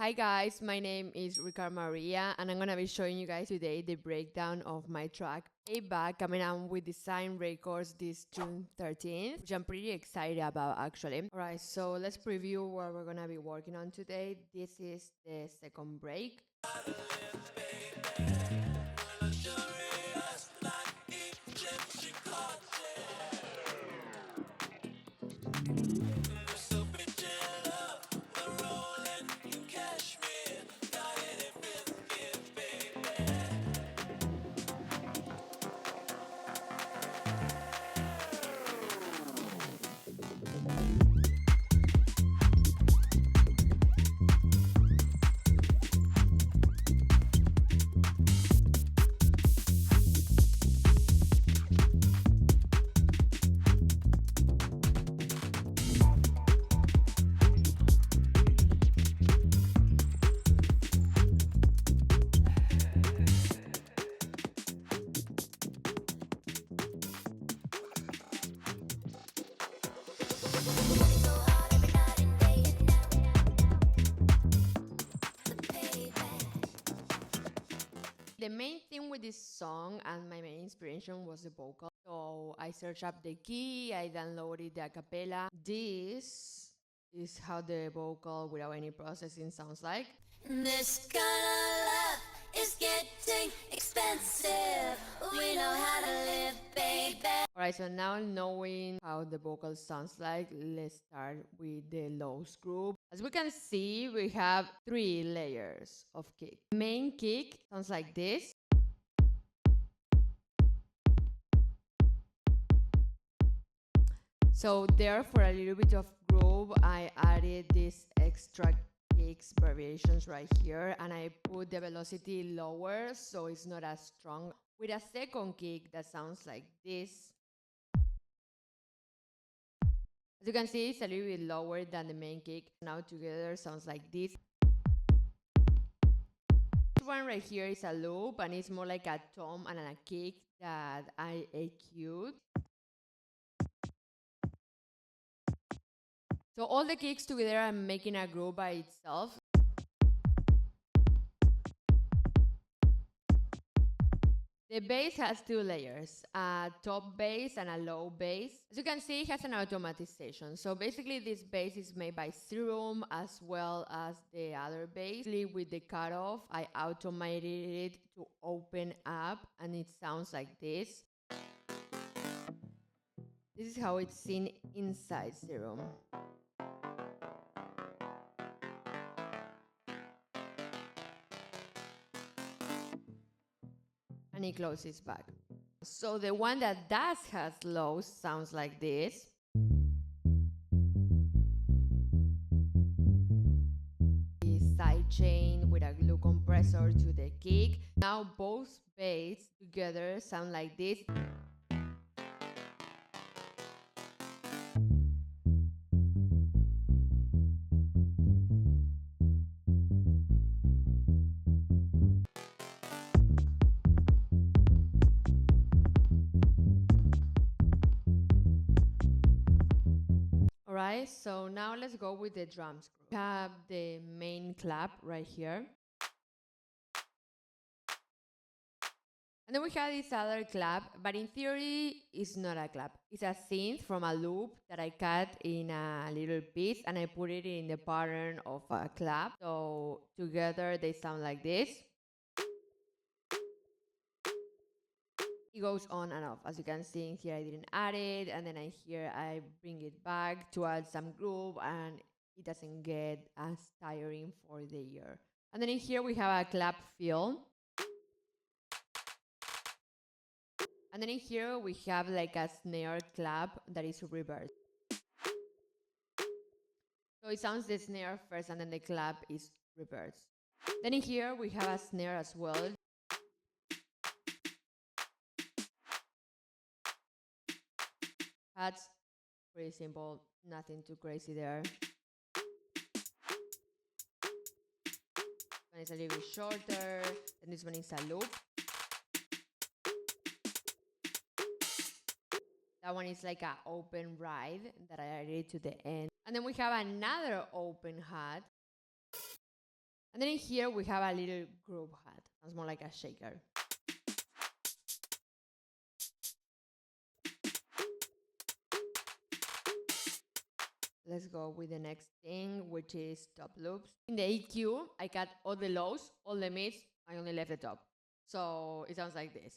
Hi guys, my name is Ricart Maria and I'm gonna be showing you guys today the breakdown of my track Payback coming out with Design Records this June 13th, which I'm pretty excited about actually. Alright, so let's preview what we're gonna be working on today. This is the second break. The main thing with this song and my main inspiration was the vocal. So I searched up the key, I downloaded the acapella. This is how the vocal without any processing sounds like. This kind of love is getting expensive. We know how to live, baby. Alright, so now knowing how the vocal sounds like, let's start with the lows group. As we can see, we have 3 layers of kick. Main kick sounds like this. So there, for a little bit of groove, I added these extra kicks variations right here, and I put the velocity lower so it's not as strong. With a second kick that sounds like this. As you can see, it's a little bit lower than the main kick. Now together sounds like this. This one right here is a loop, and it's more like a tom and a kick that I EQ'd. So all the kicks together are making a groove by itself. The bass has 2 layers, a top bass and a low bass. As you can see, it has an automatization. So basically this bass is made by Serum as well as the other bass. With the cutoff, I automated it to open up and it sounds like this. This is how it's seen inside Serum. And it closes back. So the one that does has lows sounds like this. The side chain with a glue compressor to the kick. Now both bass together sound like this. Alright, so now let's go with the drums. We have the main clap right here. And then we have this other clap, but in theory, it's not a clap. It's a synth from a loop that I cut in a little piece and I put it in the pattern of a clap. So together they sound like this. It goes on and off. As you can see in here, I didn't add it, and then I bring it back to add some groove, and it doesn't get as tiring for the ear. And then in here we have a clap fill. And then in here we have like a snare clap that is reversed. So it sounds the snare first and then the clap is reversed. Then in here we have a snare as well. That's pretty simple, nothing too crazy there. One is a little bit shorter, and this one is a loop. That one is like an open ride that I added to the end. And then we have another open hat. And then in here we have a little groove hat. It's more like a shaker. Let's go with the next thing, which is top loops. In the EQ, I cut all the lows, all the mids, I only left the top. So it sounds like this.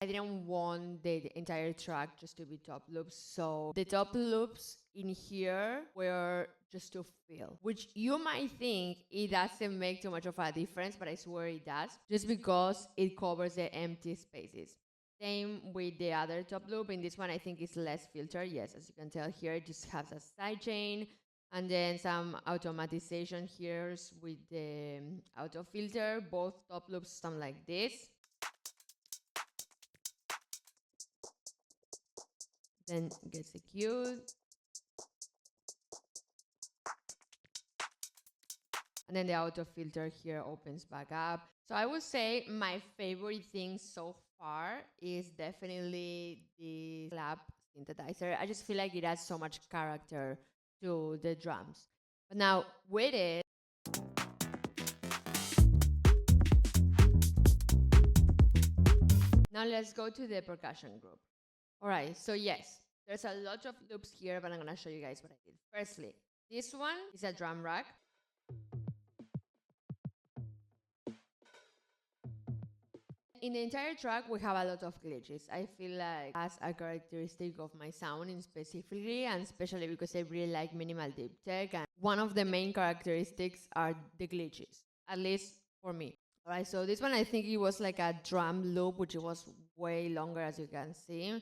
I didn't want the entire track just to be top loops, so the top loops in here were just to fill, which you might think it doesn't make too much of a difference, but I swear it does, just because it covers the empty spaces. Same with the other top loop. In this one, I think it's less filtered. Yes, as you can tell here, it just has a sidechain and then some automatization here with the auto filter. Both top loops sound like this. Then gets EQ'd. And then the auto filter here opens back up. So I would say my favorite thing so far is definitely the clap synthesizer. I just feel like it adds so much character to the drums. But now with it, now let's go to the percussion group. All right, so yes, there's a lot of loops here, but I'm gonna show you guys what I did. Firstly, this one is a drum rack. In the entire track, we have a lot of glitches. I feel like that's a characteristic of my sound specifically, and especially because I really like minimal deep tech. And one of the main characteristics are the glitches, at least for me. All right, so this one, I think it was like a drum loop, which was way longer, as you can see.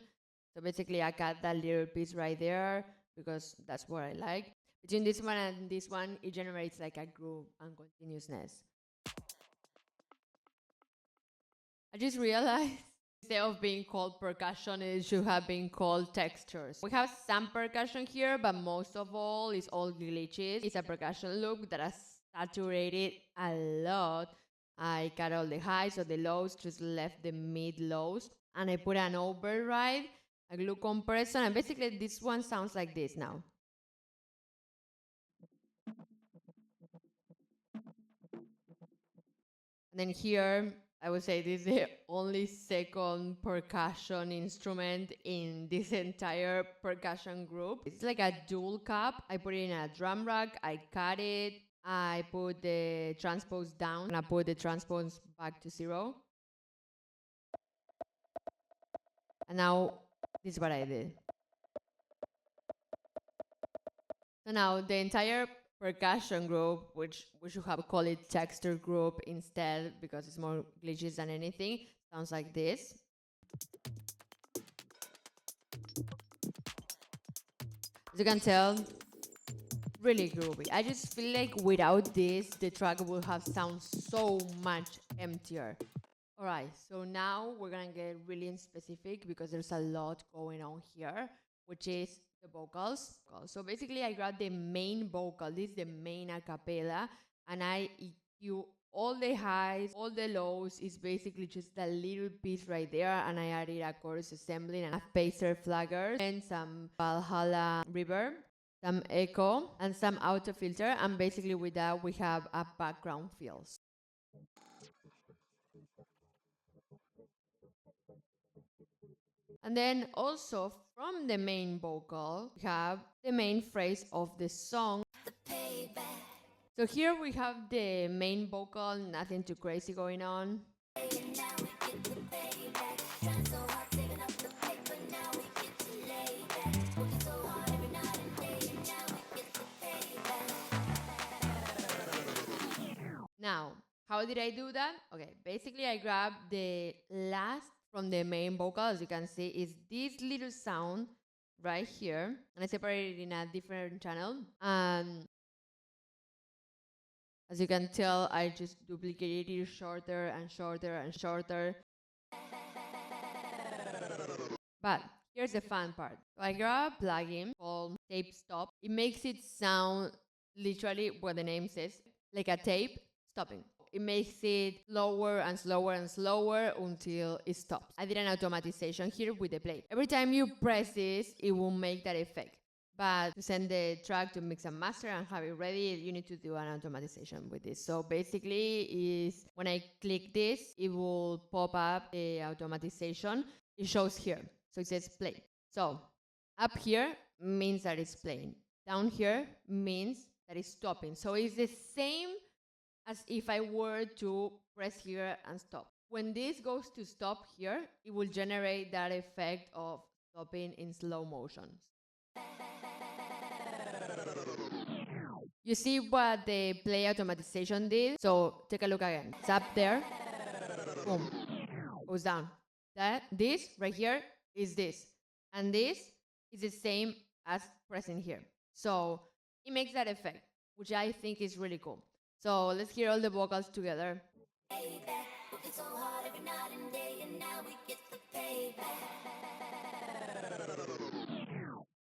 So basically, I cut that little piece right there because that's what I like. Between this one and this one, it generates like a groove and continuousness. I just realized instead of being called percussion, it should have been called textures. We have some percussion here, but most of all is all glitches. It's a percussion loop that has saturated a lot. I cut all the highs or the lows, just left the mid lows, and I put an override, a glue compressor, and basically this one sounds like this now. And then here, I would say this is the only second percussion instrument in this entire percussion group. It's like a dual cap. I put it in a drum rack, I cut it, I put the transpose down, and I put the transpose back to 0. And now, this is what I did. So now, the entire percussion group, which we should have called it texture group instead because it's more glitches than anything, sounds like this. As you can tell, really groovy. I just feel like without this, the track would have sound so much emptier. All right, so now we're gonna get really specific because there's a lot going on here, which is the vocals. So basically, I grabbed the main vocal, this is the main a cappella, and I EQ all the highs, all the lows. Is basically just a little piece right there, and I added a chorus assembly and a pacer flaggers and some Valhalla reverb, some echo, and some auto filter, and basically with that we have a background fills. And then also from the main vocal, we have the main phrase of the song. The payback. So here we have the main vocal, nothing too crazy going on. And now we get the payback. Trying so hard, saving up the paper. Now we get to lay back. Working so hard every night and day. And now we get the payback. Now, how did I do that? Okay, basically I grabbed the last from the main vocal, as you can see, is this little sound right here, and I separated it in a different channel. And as you can tell, I just duplicated it shorter and shorter and shorter. But here's the fun part. So I grab a plugin called Tape Stop. It makes it sound literally what the name says, like a tape stopping. It makes it slower and slower and slower until it stops. I did an automatization here with the plate. Every time you press this, it will make that effect. But to send the track to mix and master and have it ready, you need to do an automatization with this. So basically is when I click this, it will pop up the automatization. It shows here. So it says play. So up here means that it's playing. Down here means that it's stopping. So it's the same as if I were to press here and stop. When this goes to stop here, it will generate that effect of stopping in slow motion. You see what the play automatization did? So take a look again. It's up there. Boom. Goes down. This right here is this. And this is the same as pressing here. So it makes that effect, which I think is really cool. So let's hear all the vocals together. Payback, working so hard every night and day, and now we get the payback.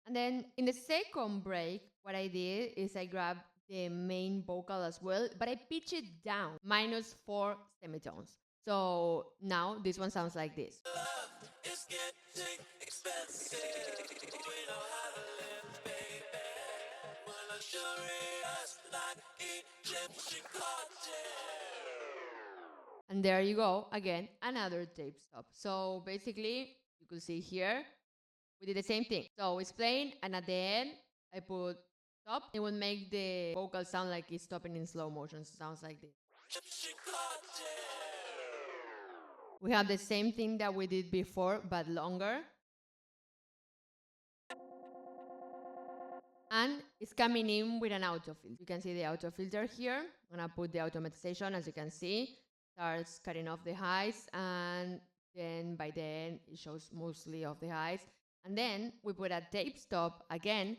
And then in the second break, what I did is I grabbed the main vocal as well, but I pitch it down, -4 semitones. So now this one sounds like this. It's getting expensive. We know how to live, baby. We're luxurious like Egyptian cotton. And there you go, again, another tape stop. So basically, you could see here, we did the same thing. So it's playing, and at the end, I put stop. It will make the vocal sound like it's stopping in slow motion. So it sounds like this. Egyptian cotton. We have the same thing that we did before, but longer. And it's coming in with an auto filter. You can see the auto filter here. I'm gonna put the automatization, as you can see, starts cutting off the highs, and then by the end it shows mostly of the highs. And then we put a tape stop again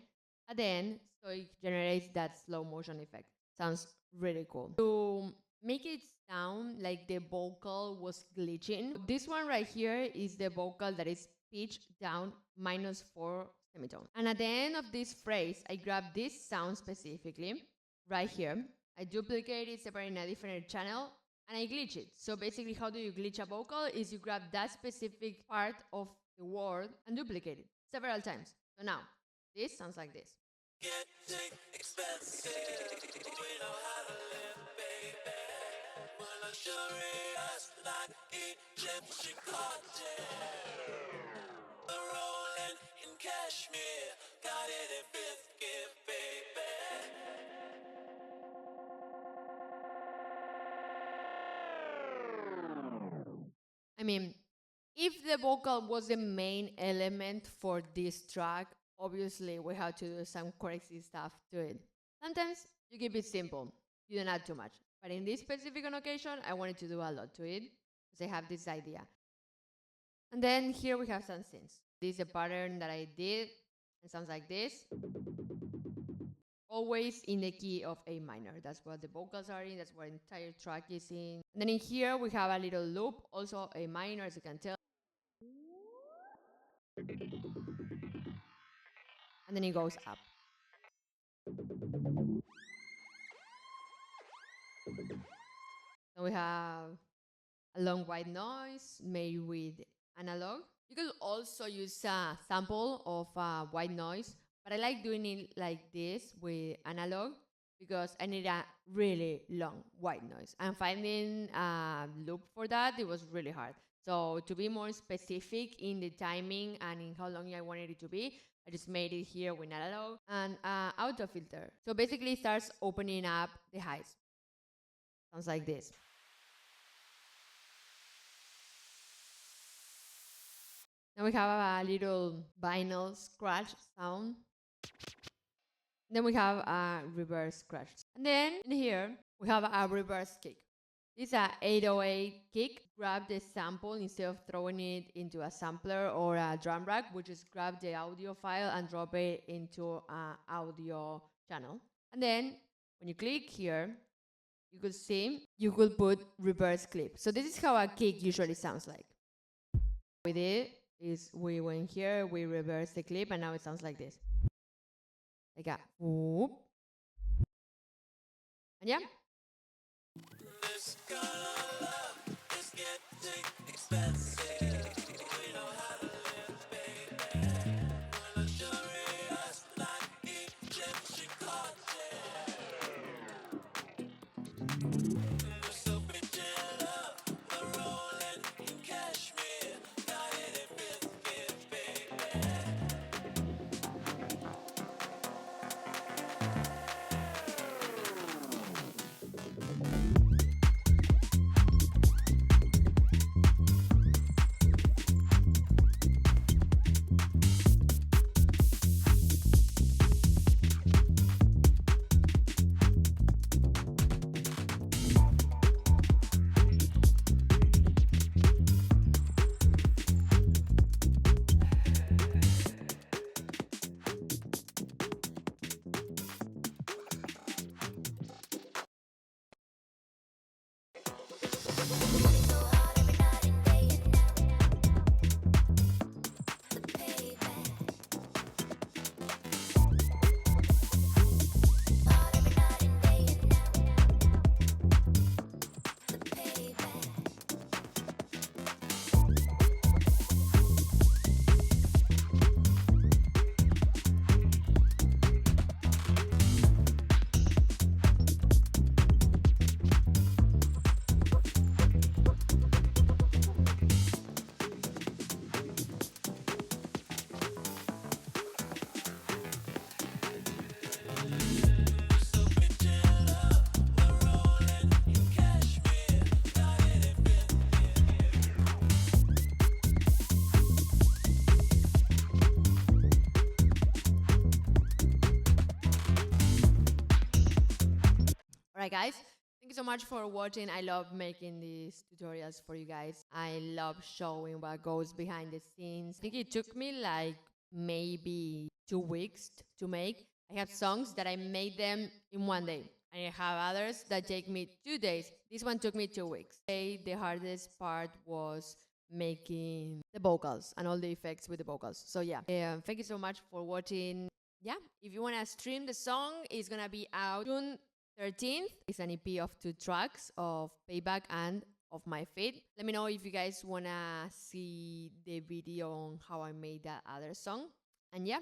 at the end, so it generates that slow motion effect. Sounds really cool. To make it sound like the vocal was glitching, this one right here is the vocal that is pitched down -4 semitone. And at the end of this phrase, I grab this sound specifically right here. I duplicate it, separate in a different channel, and I glitch it. So basically, how do you glitch a vocal? Is you grab that specific part of the word and duplicate it several times. So now, this sounds like this. Getting expensive. We know how to live, baby. We're luxurious like Egyptian cotton. We're rolling in cashmere, got it in fifth gear, baby. I mean, if the vocal was the main element for this track, obviously we have to do some crazy stuff to it. Sometimes you keep it simple, you don't add too much. But in this specific occasion, I wanted to do a lot to it because I have this idea. And then here we have some synths. This is a pattern that I did. It sounds like this. Always in the key of A minor. That's what the vocals are in. That's what the entire track is in. And then in here we have a little loop, also A minor, as you can tell. And then it goes up. So we have a long white noise made with analog. You could also use a sample of white noise, but I like doing it like this with analog because I need a really long white noise. And finding a loop for that, it was really hard. So to be more specific in the timing and in how long I wanted it to be, I just made it here with analog and auto filter. So basically it starts opening up the highs. Sounds like this. Now we have a little vinyl scratch sound. Then we have a reverse scratch. And then in here, we have a reverse kick. This is an 808 kick. Grab the sample instead of throwing it into a sampler or a drum rack. We just grab the audio file and drop it into an audio channel. And then when you click here, you could see, you could put reverse clip. So this is how a kick usually sounds like. We did is we went here, we reversed the clip, and now it sounds like this. Like a whoop. And yeah. This kind of love is getting expensive. We know how to live, baby. We're luxurious like Right, guys? Thank you so much for watching. I love making these tutorials for you guys. I love showing what goes behind the scenes. I think it took me like maybe 2 weeks to make. I have songs that I made them in one day. And I have others that take me 2 days. This one took me 2 weeks. The hardest part was making the vocals and all the effects with the vocals. So yeah, thank you so much for watching. Yeah, if you want to stream the song, it's gonna be out June 13th. It's an EP of 2 tracks of Payback and of my feet. Let me know if you guys wanna see the video on how I made that other song. And yeah,